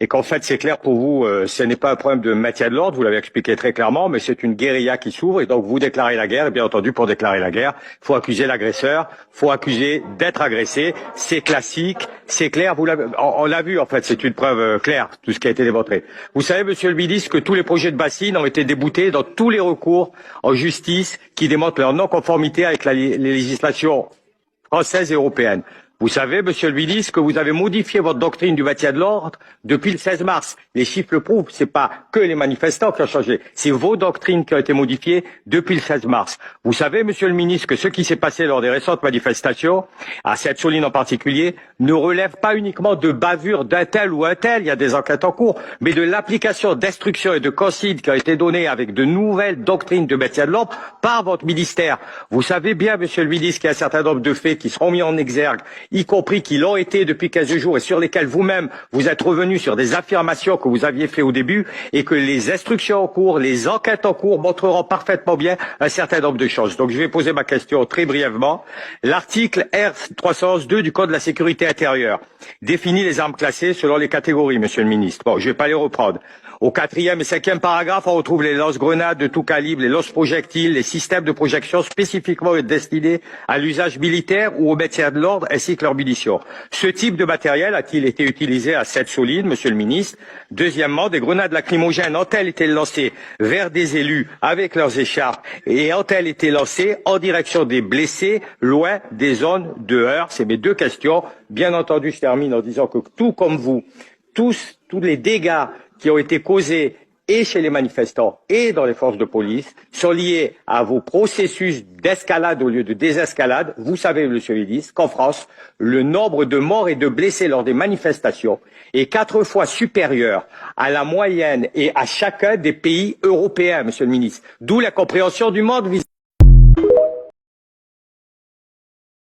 Et qu'en fait, c'est clair pour vous, ce n'est pas un problème de maintien de l'ordre, vous l'avez expliqué très clairement, mais c'est une guérilla qui s'ouvre, et donc vous déclarez la guerre, et bien entendu, pour déclarer la guerre, faut accuser l'agresseur, faut accuser d'être agressé, c'est classique, c'est clair, on l'a vu en fait, c'est une preuve claire, tout ce qui a été démontré. Vous savez, monsieur le ministre, que tous les projets de bassines ont été déboutés dans tous les recours en justice qui démontrent leur non-conformité avec les législations françaises et européennes. Vous savez, monsieur le ministre, que vous avez modifié votre doctrine du maintien de l'ordre depuis le 16 mars. Les chiffres le prouvent, c'est pas que les manifestants qui ont changé, c'est vos doctrines qui ont été modifiées depuis le 16 mars. Vous savez, monsieur le ministre, que ce qui s'est passé lors des récentes manifestations, à Sainte-Soline en particulier, ne relève pas uniquement de bavures d'un tel ou un tel, il y a des enquêtes en cours, mais de l'application d'instructions et de consignes qui ont été données avec de nouvelles doctrines de maintien de l'ordre par votre ministère. Vous savez bien, monsieur le ministre, qu'il y a un certain nombre de faits qui seront mis en exergue, y compris qui l'ont été depuis 15 jours et sur lesquels vous-même vous êtes revenu sur des affirmations que vous aviez fait au début et que les instructions en cours, les enquêtes en cours montreront parfaitement bien un certain nombre de choses. Donc je vais poser ma question très brièvement. L'article R311-2 du Code de la sécurité intérieure définit les armes classées selon les catégories, monsieur le ministre. Bon, je vais pas les reprendre. Au 4e et 5e paragraphe, on retrouve les lance-grenades de tout calibre, les lance-projectiles, les systèmes de projection spécifiquement destinés à l'usage militaire ou au maintien de l'ordre, ainsi que leurs munitions. Ce type de matériel a-t-il été utilisé à Sainte-Soline, monsieur le ministre? Deuxièmement, des grenades lacrymogènes ont-elles été lancées vers des élus avec leurs écharpes et ont-elles été lancées en direction des blessés, loin des zones de heurts? C'est mes deux questions. Bien entendu, je termine en disant que tout comme vous, tous les dégâts qui ont été causés et chez les manifestants et dans les forces de police sont liés à vos processus d'escalade au lieu de désescalade. Vous savez, monsieur le ministre, qu'en France, le nombre de morts et de blessés lors des manifestations est 4 fois supérieur à la moyenne et à chacun des pays européens, monsieur le ministre. D'où la compréhension du monde.